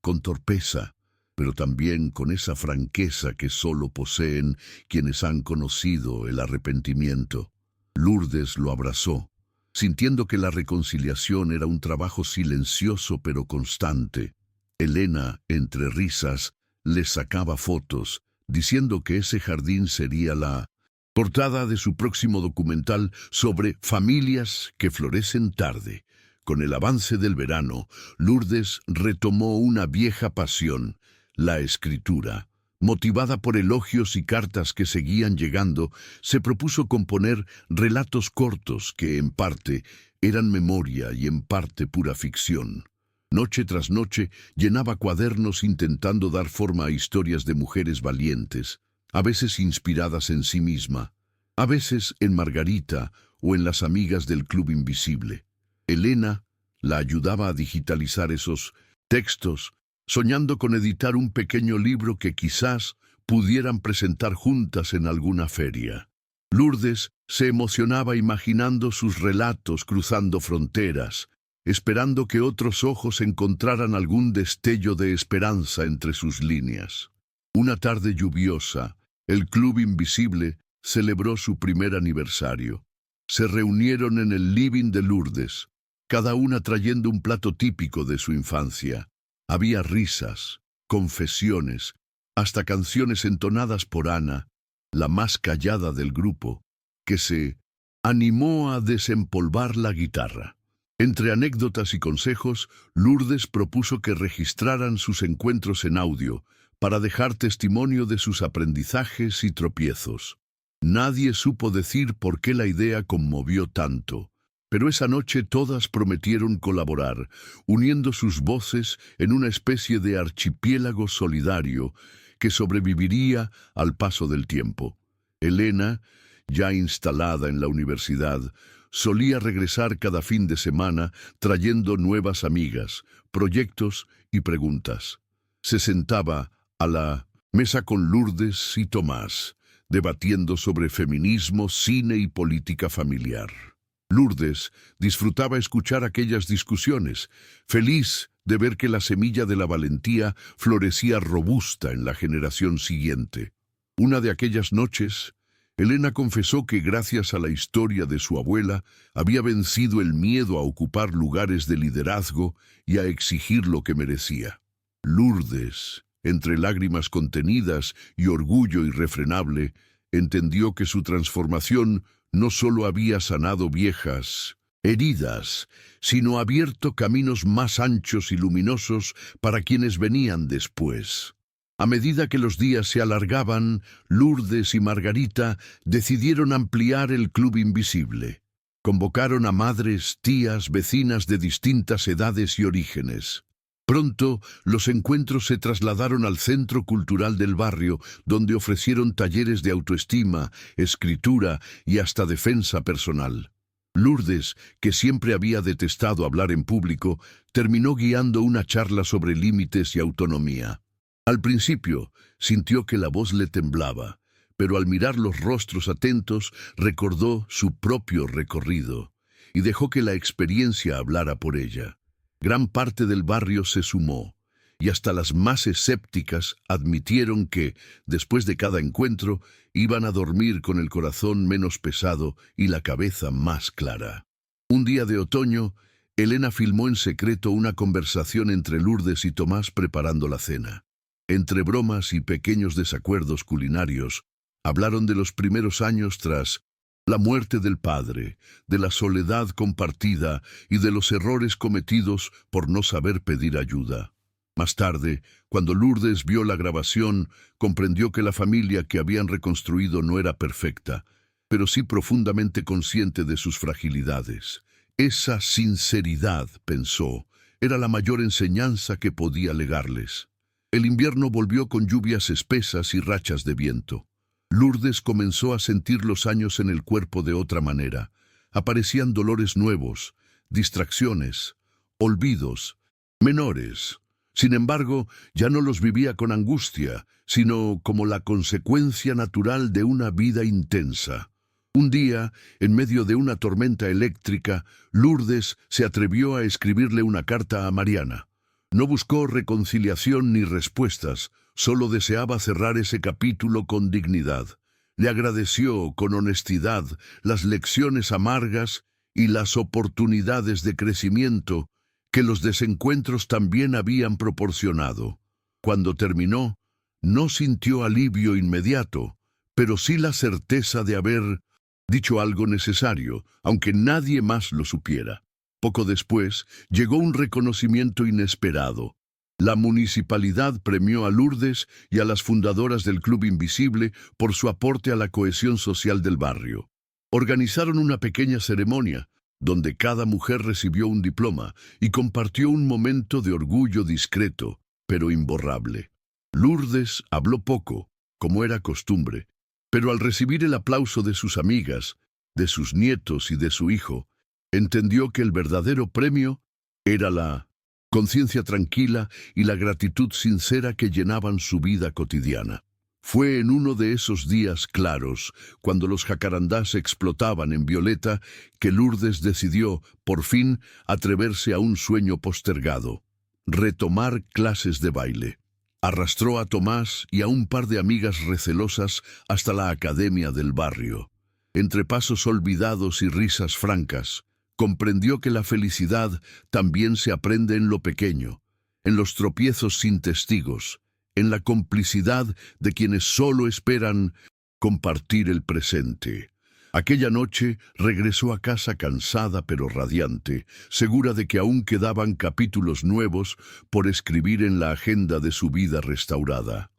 con torpeza, pero también con esa franqueza que solo poseen quienes han conocido el arrepentimiento. Lourdes lo abrazó, sintiendo que la reconciliación era un trabajo silencioso pero constante. Elena, entre risas, les sacaba fotos, diciendo que ese jardín sería la portada de su próximo documental sobre familias que florecen tarde. Con el avance del verano, Lourdes retomó una vieja pasión, la escritura. Motivada por elogios y cartas que seguían llegando, se propuso componer relatos cortos que, en parte, eran memoria y en parte pura ficción. Noche tras noche llenaba cuadernos intentando dar forma a historias de mujeres valientes, a veces inspiradas en sí misma, a veces en Margarita o en las amigas del Club Invisible. Elena la ayudaba a digitalizar esos textos, soñando con editar un pequeño libro que quizás pudieran presentar juntas en alguna feria. Lourdes se emocionaba imaginando sus relatos cruzando fronteras, esperando que otros ojos encontraran algún destello de esperanza entre sus líneas. Una tarde lluviosa, el Club Invisible celebró su primer aniversario. Se reunieron en el living de Lourdes, cada una trayendo un plato típico de su infancia. Había risas, confesiones, hasta canciones entonadas por Ana, la más callada del grupo, que se animó a desempolvar la guitarra. Entre anécdotas y consejos, Lourdes propuso que registraran sus encuentros en audio para dejar testimonio de sus aprendizajes y tropiezos. Nadie supo decir por qué la idea conmovió tanto, pero esa noche todas prometieron colaborar, uniendo sus voces en una especie de archipiélago solidario que sobreviviría al paso del tiempo. Elena, ya instalada en la universidad, solía regresar cada fin de semana trayendo nuevas amigas, proyectos y preguntas. Se sentaba a la mesa con Lourdes y Tomás, debatiendo sobre feminismo, cine y política familiar. Lourdes disfrutaba escuchar aquellas discusiones, feliz de ver que la semilla de la valentía florecía robusta en la generación siguiente. Una de aquellas noches, Elena confesó que gracias a la historia de su abuela había vencido el miedo a ocupar lugares de liderazgo y a exigir lo que merecía. Lourdes, entre lágrimas contenidas y orgullo irrefrenable, entendió que su transformación no solo había sanado viejas heridas, sino abierto caminos más anchos y luminosos para quienes venían después. A medida que los días se alargaban, Lourdes y Margarita decidieron ampliar el Club Invisible. Convocaron a madres, tías, vecinas de distintas edades y orígenes. Pronto, los encuentros se trasladaron al Centro Cultural del barrio, donde ofrecieron talleres de autoestima, escritura y hasta defensa personal. Lourdes, que siempre había detestado hablar en público, terminó guiando una charla sobre límites y autonomía. Al principio, sintió que la voz le temblaba, pero al mirar los rostros atentos, recordó su propio recorrido y dejó que la experiencia hablara por ella. Gran parte del barrio se sumó, y hasta las más escépticas admitieron que, después de cada encuentro, iban a dormir con el corazón menos pesado y la cabeza más clara. Un día de otoño, Elena filmó en secreto una conversación entre Lourdes y Tomás preparando la cena. Entre bromas y pequeños desacuerdos culinarios, hablaron de los primeros años tras la muerte del padre, de la soledad compartida y de los errores cometidos por no saber pedir ayuda. Más tarde, cuando Lourdes vio la grabación, comprendió que la familia que habían reconstruido no era perfecta, pero sí profundamente consciente de sus fragilidades. Esa sinceridad, pensó, era la mayor enseñanza que podía legarles. El invierno volvió con lluvias espesas y rachas de viento. Lourdes comenzó a sentir los años en el cuerpo de otra manera. Aparecían dolores nuevos, distracciones, olvidos, menores. Sin embargo, ya no los vivía con angustia, sino como la consecuencia natural de una vida intensa. Un día, en medio de una tormenta eléctrica, Lourdes se atrevió a escribirle una carta a Mariana. No buscó reconciliación ni respuestas, solo deseaba cerrar ese capítulo con dignidad. Le agradeció con honestidad las lecciones amargas y las oportunidades de crecimiento que los desencuentros también habían proporcionado. Cuando terminó, no sintió alivio inmediato, pero sí la certeza de haber dicho algo necesario, aunque nadie más lo supiera. Poco después, llegó un reconocimiento inesperado. La municipalidad premió a Lourdes y a las fundadoras del Club Invisible por su aporte a la cohesión social del barrio. Organizaron una pequeña ceremonia, donde cada mujer recibió un diploma y compartió un momento de orgullo discreto, pero imborrable. Lourdes habló poco, como era costumbre, pero al recibir el aplauso de sus amigas, de sus nietos y de su hijo, entendió que el verdadero premio era la conciencia tranquila y la gratitud sincera que llenaban su vida cotidiana. Fue en uno de esos días claros, cuando los jacarandás explotaban en violeta, que Lourdes decidió, por fin, atreverse a un sueño postergado: retomar clases de baile. Arrastró a Tomás y a un par de amigas recelosas hasta la academia del barrio. Entre pasos olvidados y risas francas, comprendió que la felicidad también se aprende en lo pequeño, en los tropiezos sin testigos, en la complicidad de quienes solo esperan compartir el presente. Aquella noche regresó a casa cansada pero radiante, segura de que aún quedaban capítulos nuevos por escribir en la agenda de su vida restaurada.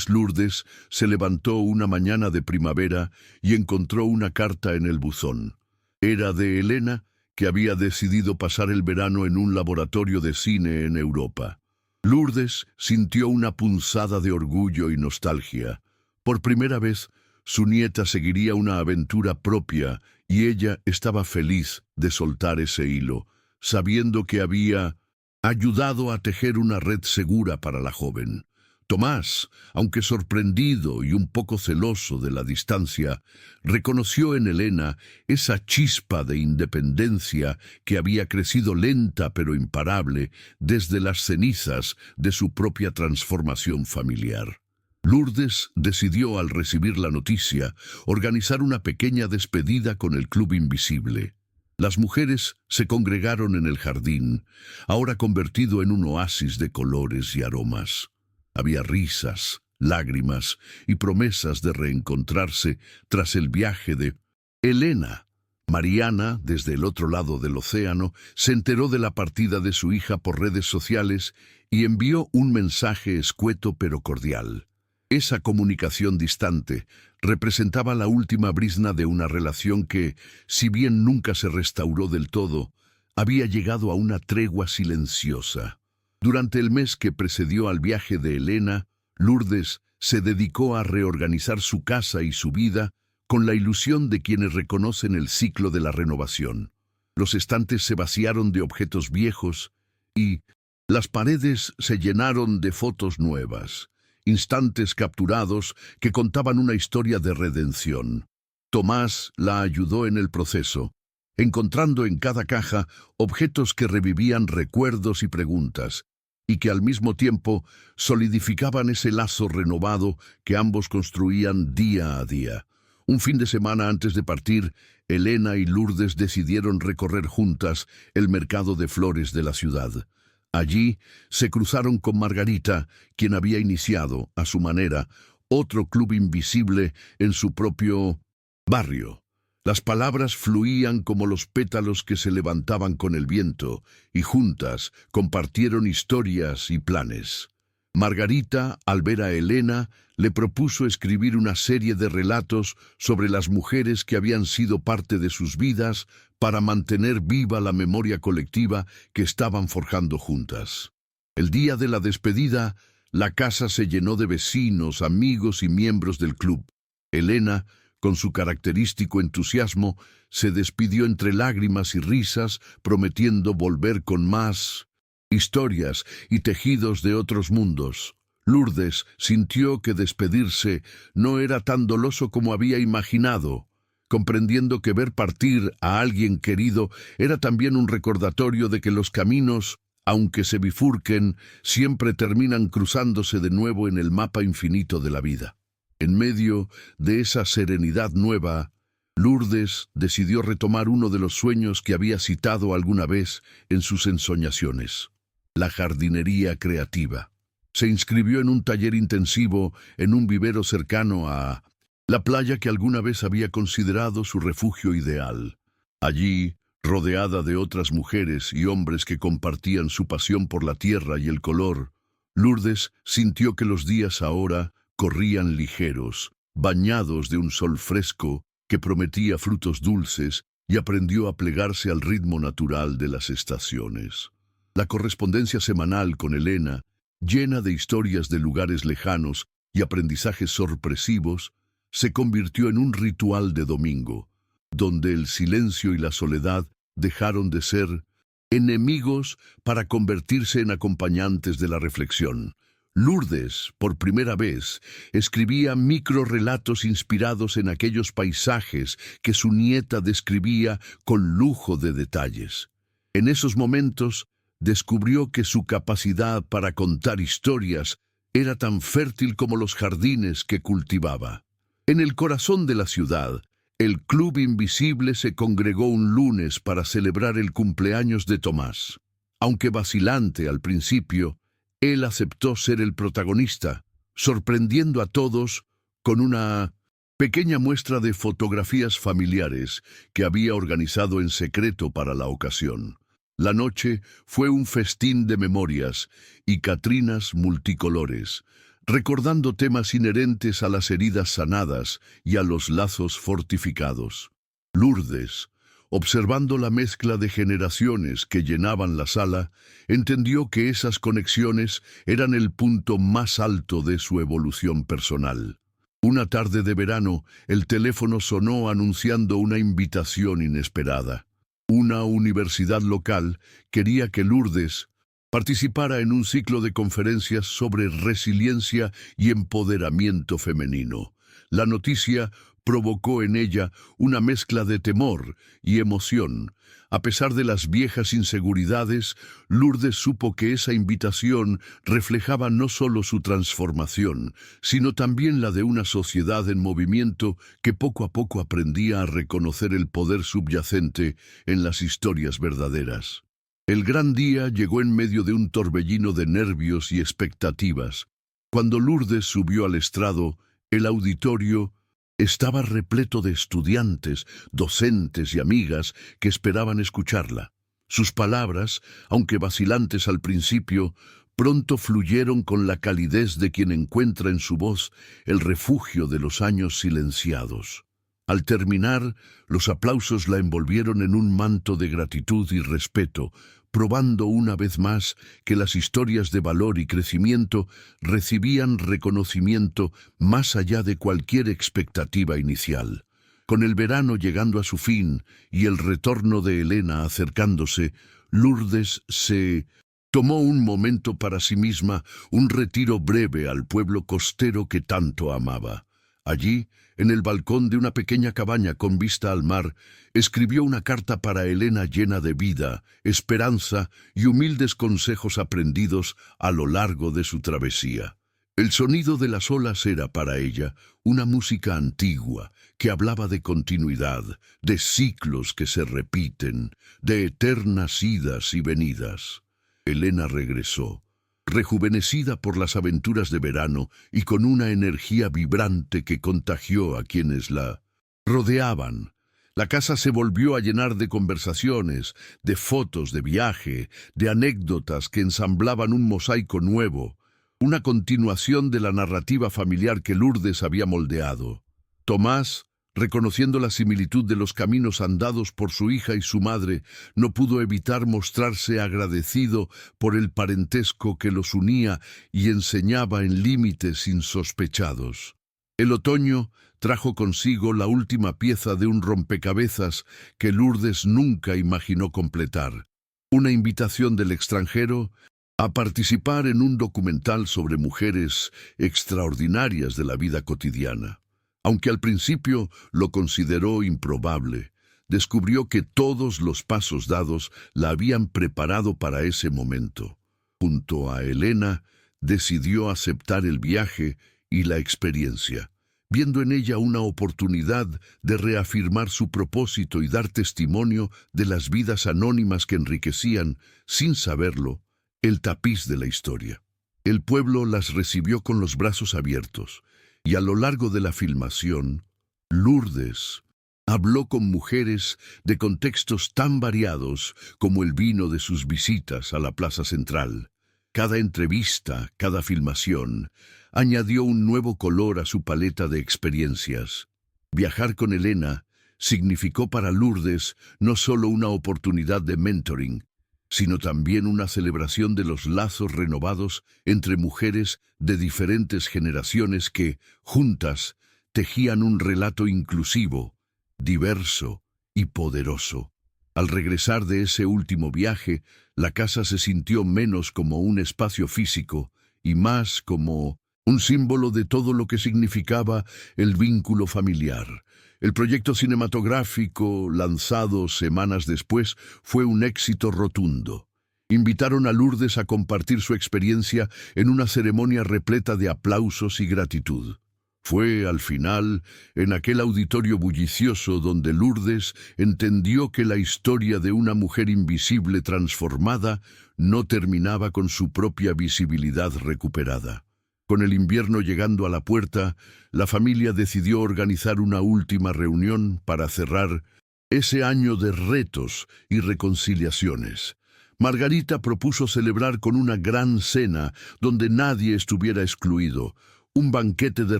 Lourdes se levantó una mañana de primavera y encontró una carta en el buzón. Era de Elena, que había decidido pasar el verano en un laboratorio de cine en Europa. Lourdes sintió una punzada de orgullo y nostalgia. Por primera vez, su nieta seguiría una aventura propia y ella estaba feliz de soltar ese hilo, sabiendo que había ayudado a tejer una red segura para la joven. Tomás, aunque sorprendido y un poco celoso de la distancia, reconoció en Elena esa chispa de independencia que había crecido lenta pero imparable desde las cenizas de su propia transformación familiar. Lourdes decidió, al recibir la noticia, organizar una pequeña despedida con el Club Invisible. Las mujeres se congregaron en el jardín, ahora convertido en un oasis de colores y aromas. Había risas, lágrimas y promesas de reencontrarse tras el viaje de Elena. Mariana, desde el otro lado del océano, se enteró de la partida de su hija por redes sociales y envió un mensaje escueto pero cordial. Esa comunicación distante representaba la última brizna de una relación que, si bien nunca se restauró del todo, había llegado a una tregua silenciosa. Durante el mes que precedió al viaje de Elena, Lourdes se dedicó a reorganizar su casa y su vida con la ilusión de quienes reconocen el ciclo de la renovación. Los estantes se vaciaron de objetos viejos y las paredes se llenaron de fotos nuevas, instantes capturados que contaban una historia de redención. Tomás la ayudó en el proceso, encontrando en cada caja objetos que revivían recuerdos y preguntas, y que al mismo tiempo solidificaban ese lazo renovado que ambos construían día a día. Un fin de semana antes de partir, Elena y Lourdes decidieron recorrer juntas el mercado de flores de la ciudad. Allí se cruzaron con Margarita, quien había iniciado, a su manera, otro club invisible en su propio barrio. Las palabras fluían como los pétalos que se levantaban con el viento, y juntas compartieron historias y planes. Margarita, al ver a Elena, le propuso escribir una serie de relatos sobre las mujeres que habían sido parte de sus vidas para mantener viva la memoria colectiva que estaban forjando juntas. El día de la despedida, la casa se llenó de vecinos, amigos y miembros del club. Elena, con su característico entusiasmo, se despidió entre lágrimas y risas, prometiendo volver con más historias y tejidos de otros mundos. Lourdes sintió que despedirse no era tan doloso como había imaginado, comprendiendo que ver partir a alguien querido era también un recordatorio de que los caminos, aunque se bifurquen, siempre terminan cruzándose de nuevo en el mapa infinito de la vida. En medio de esa serenidad nueva, Lourdes decidió retomar uno de los sueños que había citado alguna vez en sus ensoñaciones: la jardinería creativa. Se inscribió en un taller intensivo en un vivero cercano a la playa que alguna vez había considerado su refugio ideal. Allí, rodeada de otras mujeres y hombres que compartían su pasión por la tierra y el color, Lourdes sintió que los días ahora corrían ligeros, bañados de un sol fresco que prometía frutos dulces, y aprendió a plegarse al ritmo natural de las estaciones. La correspondencia semanal con Elena, llena de historias de lugares lejanos y aprendizajes sorpresivos, se convirtió en un ritual de domingo, donde el silencio y la soledad dejaron de ser enemigos para convertirse en acompañantes de la reflexión. Lourdes, por primera vez, escribía microrrelatos inspirados en aquellos paisajes que su nieta describía con lujo de detalles. En esos momentos, descubrió que su capacidad para contar historias era tan fértil como los jardines que cultivaba. En el corazón de la ciudad, el Club Invisible se congregó un lunes para celebrar el cumpleaños de Tomás. Aunque vacilante al principio, él aceptó ser el protagonista, sorprendiendo a todos con una pequeña muestra de fotografías familiares que había organizado en secreto para la ocasión. La noche fue un festín de memorias y catrinas multicolores, recordando temas inherentes a las heridas sanadas y a los lazos fortificados. Lourdes, observando la mezcla de generaciones que llenaban la sala, entendió que esas conexiones eran el punto más alto de su evolución personal. Una tarde de verano, el teléfono sonó anunciando una invitación inesperada. Una universidad local quería que Lourdes participara en un ciclo de conferencias sobre resiliencia y empoderamiento femenino. La noticia provocó en ella una mezcla de temor y emoción. A pesar de las viejas inseguridades, Lourdes supo que esa invitación reflejaba no solo su transformación, sino también la de una sociedad en movimiento que poco a poco aprendía a reconocer el poder subyacente en las historias verdaderas. El gran día llegó en medio de un torbellino de nervios y expectativas. Cuando Lourdes subió al estrado, el auditorio estaba repleto de estudiantes, docentes y amigas que esperaban escucharla. Sus palabras, aunque vacilantes al principio, pronto fluyeron con la calidez de quien encuentra en su voz el refugio de los años silenciados. Al terminar, los aplausos la envolvieron en un manto de gratitud y respeto, probando una vez más que las historias de valor y crecimiento recibían reconocimiento más allá de cualquier expectativa inicial. Con el verano llegando a su fin y el retorno de Elena acercándose, Lourdes se tomó un momento para sí misma, un retiro breve al pueblo costero que tanto amaba. Allí, en el balcón de una pequeña cabaña con vista al mar, escribió una carta para Elena llena de vida, esperanza y humildes consejos aprendidos a lo largo de su travesía. El sonido de las olas era para ella una música antigua que hablaba de continuidad, de ciclos que se repiten, de eternas idas y venidas. Elena regresó, rejuvenecida por las aventuras de verano y con una energía vibrante que contagió a quienes la rodeaban. La casa se volvió a llenar de conversaciones, de fotos de viaje, de anécdotas que ensamblaban un mosaico nuevo, una continuación de la narrativa familiar que Lourdes había moldeado. Tomás, reconociendo la similitud de los caminos andados por su hija y su madre, no pudo evitar mostrarse agradecido por el parentesco que los unía y enseñaba en límites insospechados. El otoño trajo consigo la última pieza de un rompecabezas que Lourdes nunca imaginó completar. Una invitación del extranjero a participar en un documental sobre mujeres extraordinarias de la vida cotidiana. Aunque al principio lo consideró improbable, descubrió que todos los pasos dados la habían preparado para ese momento. Junto a Elena, decidió aceptar el viaje y la experiencia, viendo en ella una oportunidad de reafirmar su propósito y dar testimonio de las vidas anónimas que enriquecían, sin saberlo, el tapiz de la historia. El pueblo las recibió con los brazos abiertos, y a lo largo de la filmación, Lourdes habló con mujeres de contextos tan variados como el vino de sus visitas a la plaza central. Cada entrevista, cada filmación, añadió un nuevo color a su paleta de experiencias. Viajar con Elena significó para Lourdes no solo una oportunidad de mentoring, sino también una celebración de los lazos renovados entre mujeres de diferentes generaciones que, juntas, tejían un relato inclusivo, diverso y poderoso. Al regresar de ese último viaje, la casa se sintió menos como un espacio físico y más como un símbolo de todo lo que significaba el vínculo familiar. El proyecto cinematográfico, lanzado semanas después, fue un éxito rotundo. Invitaron a Lourdes a compartir su experiencia en una ceremonia repleta de aplausos y gratitud. Fue, al final, en aquel auditorio bullicioso donde Lourdes entendió que la historia de una mujer invisible transformada no terminaba con su propia visibilidad recuperada. Con el invierno llegando a la puerta, la familia decidió organizar una última reunión para cerrar ese año de retos y reconciliaciones. Margarita propuso celebrar con una gran cena donde nadie estuviera excluido, un banquete de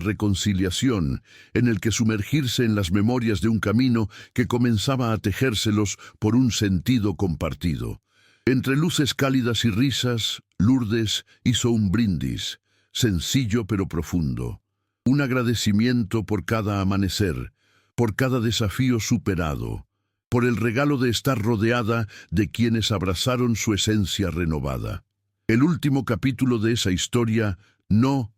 reconciliación en el que sumergirse en las memorias de un camino que comenzaba a tejérselos por un sentido compartido. Entre luces cálidas y risas, Lourdes hizo un brindis, sencillo pero profundo. Un agradecimiento por cada amanecer, por cada desafío superado, por el regalo de estar rodeada de quienes abrazaron su esencia renovada. El último capítulo de esa historia no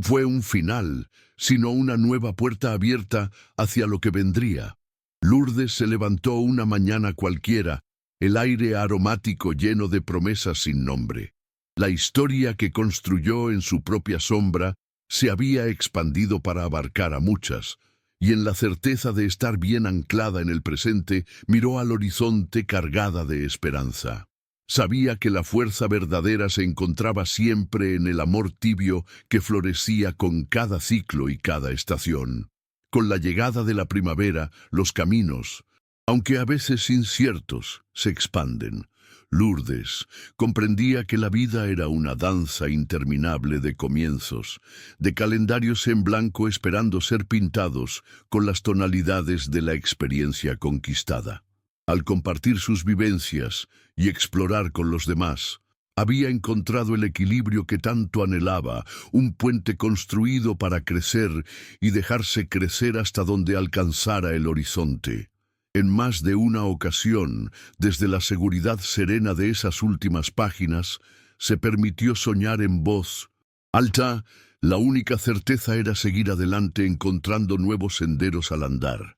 fue un final, sino una nueva puerta abierta hacia lo que vendría. Lourdes se levantó una mañana cualquiera, el aire aromático lleno de promesas sin nombre. La historia que construyó en su propia sombra se había expandido para abarcar a muchas, y en la certeza de estar bien anclada en el presente, miró al horizonte cargada de esperanza. Sabía que la fuerza verdadera se encontraba siempre en el amor tibio que florecía con cada ciclo y cada estación. Con la llegada de la primavera, los caminos, aunque a veces inciertos, se expanden. Lourdes comprendía que la vida era una danza interminable de comienzos, de calendarios en blanco esperando ser pintados con las tonalidades de la experiencia conquistada. Al compartir sus vivencias y explorar con los demás, había encontrado el equilibrio que tanto anhelaba, un puente construido para crecer y dejarse crecer hasta donde alcanzara el horizonte. En más de una ocasión, desde la seguridad serena de esas últimas páginas, se permitió soñar en voz alta. La única certeza era seguir adelante encontrando nuevos senderos al andar.